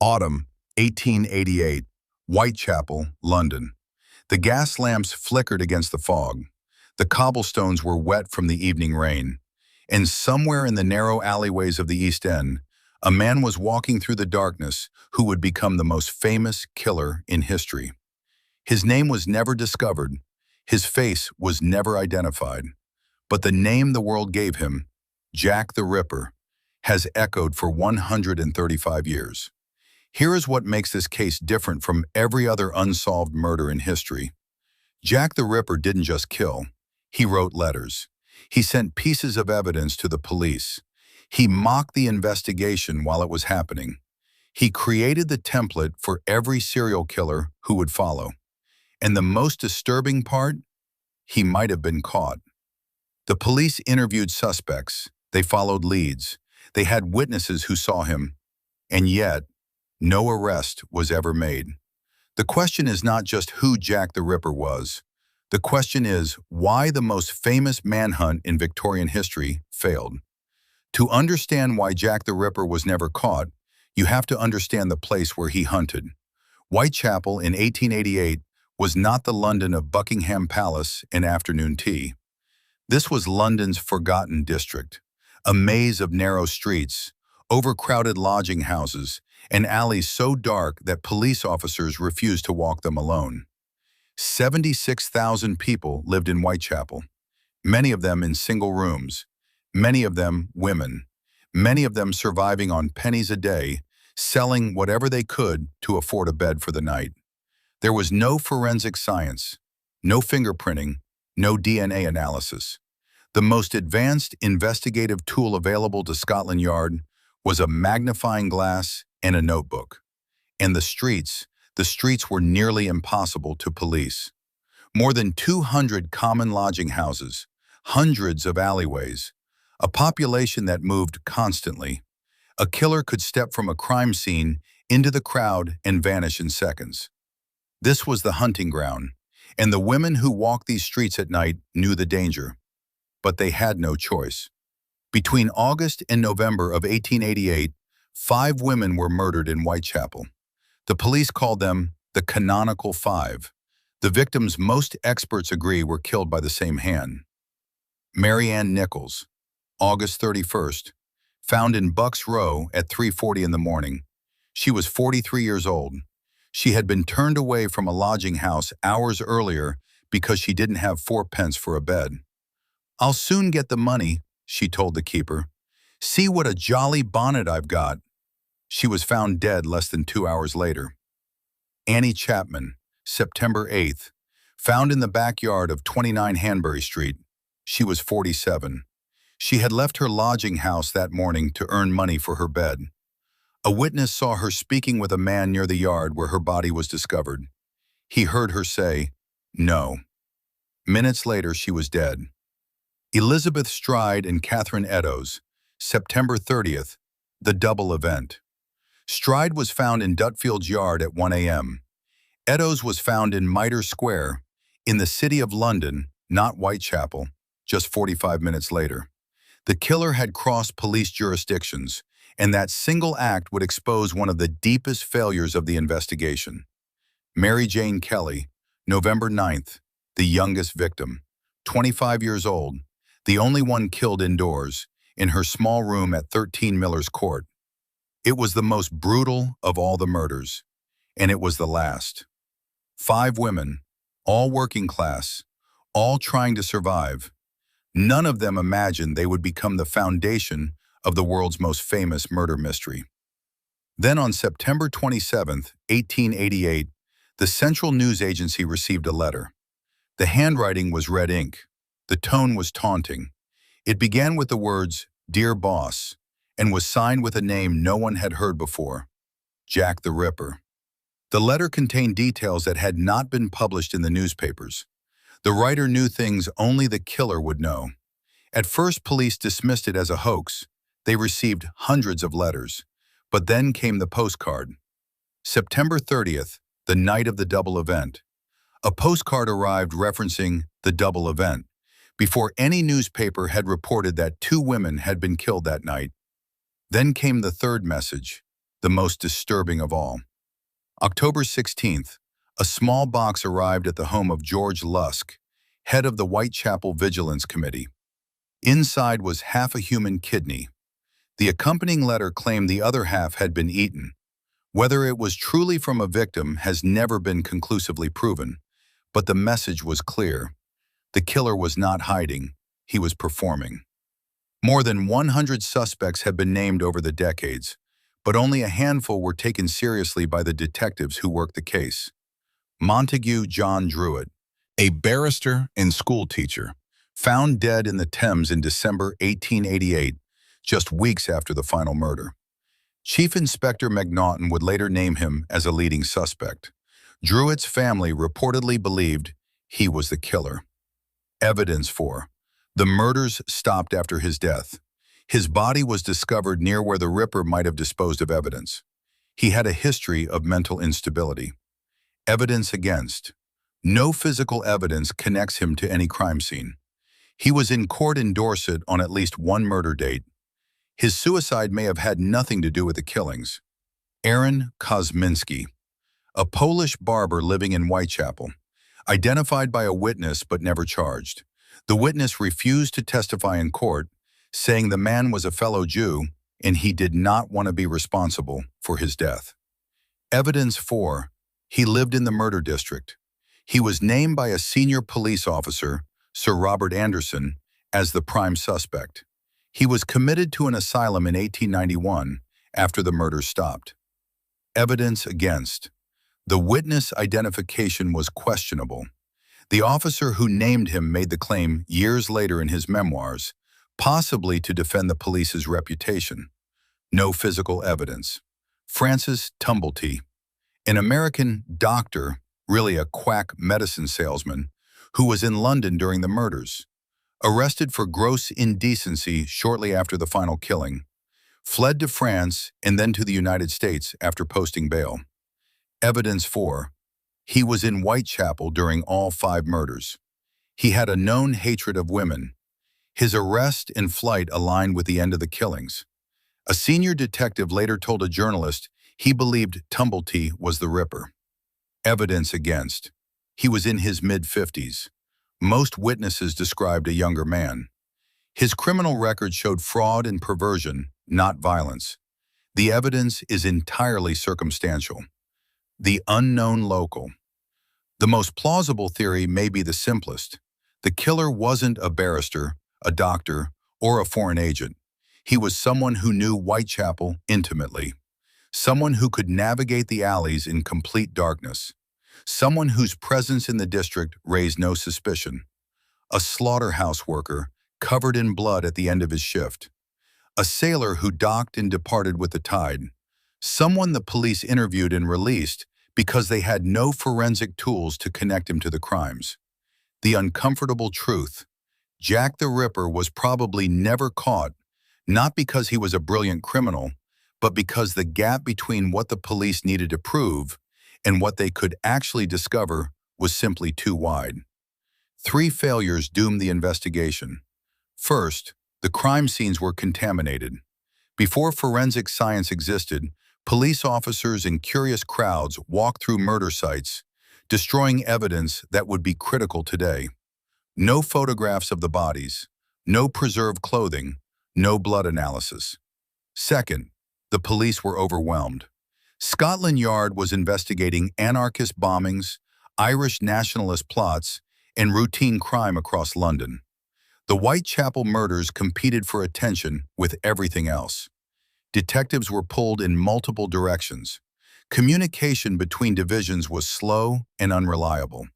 Autumn, 1888, Whitechapel, London. The gas lamps flickered against the fog. The cobblestones were wet from the evening rain. And somewhere in the narrow alleyways of the East End, a man was walking through the darkness who would become the most famous killer in history. His name was never discovered. His face was never identified. But the name the world gave him, Jack the Ripper, has echoed for 135 years. Here is what makes this case different from every other unsolved murder in history. Jack the Ripper didn't just kill. He wrote letters. He sent pieces of evidence to the police. He mocked the investigation while it was happening. He created the template for every serial killer who would follow. And the most disturbing part? He might have been caught. The police interviewed suspects. They followed leads. They had witnesses who saw him. And yet, no arrest was ever made. The question is not just who Jack the Ripper was. The question is why the most famous manhunt in Victorian history failed. To understand why Jack the Ripper was never caught, you have to understand the place where he hunted. Whitechapel in 1888 was not the London of Buckingham Palace and afternoon tea. This was London's forgotten district, a maze of narrow streets, overcrowded lodging houses, and alleys so dark that police officers refused to walk them alone. 76,000 people lived in Whitechapel, many of them in single rooms, many of them women, many of them surviving on pennies a day, selling whatever they could to afford a bed for the night. There was no forensic science, no fingerprinting, no DNA analysis. The most advanced investigative tool available to Scotland Yard was a magnifying glass and a notebook. And the streets were nearly impossible to police. More than 200 common lodging houses, hundreds of alleyways, a population that moved constantly. A killer could step from a crime scene into the crowd and vanish in seconds. This was the hunting ground, and the women who walked these streets at night knew the danger. But they had no choice. Between August and November of 1888, 5 women were murdered in Whitechapel. The police called them the Canonical Five. The victims most experts agree were killed by the same hand. Mary Ann Nichols, August 31st, found in Bucks Row at 3:40 in the morning. She was 43 years old. She had been turned away from a lodging house hours earlier because she didn't have 4 pence for a bed. "I'll soon get the money," she told the keeper. "See what a jolly bonnet I've got." She was found dead less than 2 hours later. Annie Chapman, September 8th, found in the backyard of 29 Hanbury Street. She was 47. She had left her lodging house that morning to earn money for her bed. A witness saw her speaking with a man near the yard where her body was discovered. He heard her say, "No." Minutes later, she was dead. Elizabeth Stride and Catherine Eddowes, September 30th, the double event. Stride was found in Dutfield's yard at 1 a.m. Eddowes was found in Mitre Square, in the City of London, not Whitechapel, just 45 minutes later. The killer had crossed police jurisdictions, and that single act would expose one of the deepest failures of the investigation. Mary Jane Kelly, November 9th, the youngest victim, 25 years old, the only one killed indoors, in her small room at 13 Miller's Court. It was the most brutal of all the murders, and it was the last. 5 women, all working class, all trying to survive. None of them imagined they would become the foundation of the world's most famous murder mystery. Then on September 27th, 1888, the Central News Agency received a letter. The handwriting was red ink. The tone was taunting. It began with the words, "Dear Boss," and was signed with a name no one had heard before, Jack the Ripper. The letter contained details that had not been published in the newspapers. The writer knew things only the killer would know. At first, police dismissed it as a hoax. They received hundreds of letters. But then came the postcard. September 30th, the night of the double event. A postcard arrived referencing the double event, before any newspaper had reported that 2 women had been killed that night. Then came the third message, the most disturbing of all. October 16th, a small box arrived at the home of George Lusk, head of the Whitechapel Vigilance Committee. Inside was half a human kidney. The accompanying letter claimed the other half had been eaten. Whether it was truly from a victim has never been conclusively proven, but the message was clear. The killer was not hiding, he was performing. More than 100 suspects have been named over the decades, but only a handful were taken seriously by the detectives who worked the case. Montague John Druitt, a barrister and schoolteacher, found dead in the Thames in December 1888, just weeks after the final murder. Chief Inspector McNaughton would later name him as a leading suspect. Druitt's family reportedly believed he was the killer. Evidence for the murders stopped after his death. His body was discovered near where the Ripper might have disposed of evidence. He had a history of mental instability. Evidence against. No physical evidence connects him to any crime scene. He was in court in Dorset on at least one murder date. His suicide may have had nothing to do with the killings. Aaron Kosminski, a Polish barber living in Whitechapel, identified by a witness but never charged. The witness refused to testify in court, saying the man was a fellow Jew and he did not want to be responsible for his death. Evidence for he lived in the murder district. He was named by a senior police officer, Sir Robert Anderson, as the prime suspect. He was committed to an asylum in 1891 after the murders stopped. Evidence against. The witness identification was questionable. The officer who named him made the claim years later in his memoirs, possibly to defend the police's reputation. No physical evidence. Francis Tumblety, an American doctor, really a quack medicine salesman, who was in London during the murders, arrested for gross indecency shortly after the final killing, fled to France and then to the United States after posting bail. Evidence for he was in Whitechapel during all 5 murders. He had a known hatred of women. His arrest and flight aligned with the end of the killings. A senior detective later told a journalist he believed Tumblety was the Ripper. Evidence against. He was in his mid-50s. Most witnesses described a younger man. His criminal record showed fraud and perversion, not violence. The evidence is entirely circumstantial. The unknown local. The most plausible theory may be the simplest. The killer wasn't a barrister, a doctor, or a foreign agent. He was someone who knew Whitechapel intimately. Someone who could navigate the alleys in complete darkness. Someone whose presence in the district raised no suspicion. A slaughterhouse worker, covered in blood at the end of his shift. A sailor who docked and departed with the tide. Someone the police interviewed and released because they had no forensic tools to connect him to the crimes. The uncomfortable truth. Jack the Ripper was probably never caught, not because he was a brilliant criminal, but because the gap between what the police needed to prove and what they could actually discover was simply too wide. 3 failures doomed the investigation. First, the crime scenes were contaminated. Before forensic science existed, police officers and curious crowds walked through murder sites, destroying evidence that would be critical today. No photographs of the bodies, no preserved clothing, no blood analysis. Second, the police were overwhelmed. Scotland Yard was investigating anarchist bombings, Irish nationalist plots, and routine crime across London. The Whitechapel murders competed for attention with everything else. Detectives were pulled in multiple directions. Communication between divisions was slow and unreliable.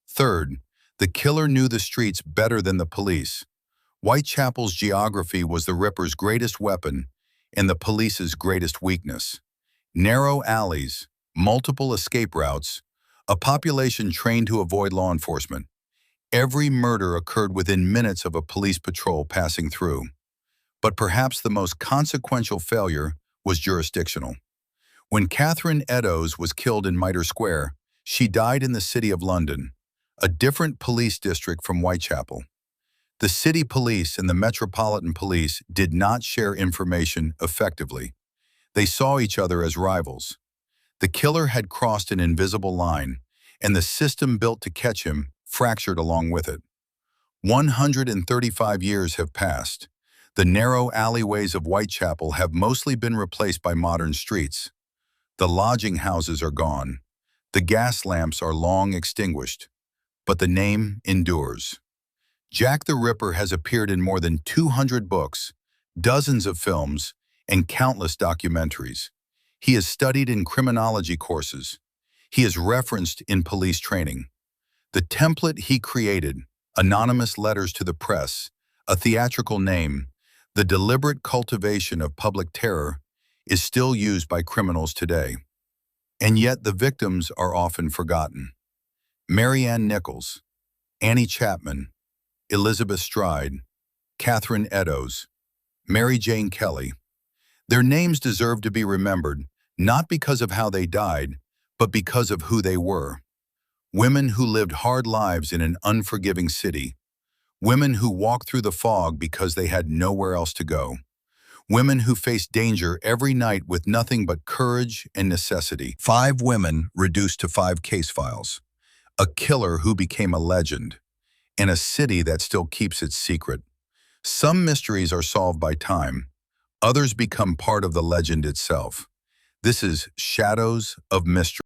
Third, the killer knew the streets better than the police. Whitechapel's geography was the Ripper's greatest weapon and the police's greatest weakness. Narrow alleys, multiple escape routes, a population trained to avoid law enforcement. Every murder occurred within minutes of a police patrol passing through. But perhaps the most consequential failure was jurisdictional. When Catherine Eddowes was killed in Mitre Square, she died in the City of London, a different police district from Whitechapel. The city police and the Metropolitan Police did not share information effectively. They saw each other as rivals. The killer had crossed an invisible line, and the system built to catch him fractured along with it. 135 years have passed. The narrow alleyways of Whitechapel have mostly been replaced by modern streets. The lodging houses are gone. The gas lamps are long extinguished. But the name endures. Jack the Ripper has appeared in more than 200 books, dozens of films, and countless documentaries. He is studied in criminology courses. He is referenced in police training. The template he created, anonymous letters to the press, a theatrical name, the deliberate cultivation of public terror, is still used by criminals today. And yet the victims are often forgotten. Marianne Nichols, Annie Chapman, Elizabeth Stride, Catherine Eddowes, Mary Jane Kelly. Their names deserve to be remembered, not because of how they died, but because of who they were. Women who lived hard lives in an unforgiving city. Women who walked through the fog because they had nowhere else to go. Women who faced danger every night with nothing but courage and necessity. 5 women reduced to 5 case files. A killer who became a legend. And a city that still keeps its secret. Some mysteries are solved by time. Others become part of the legend itself. This is Shadows of Mystery.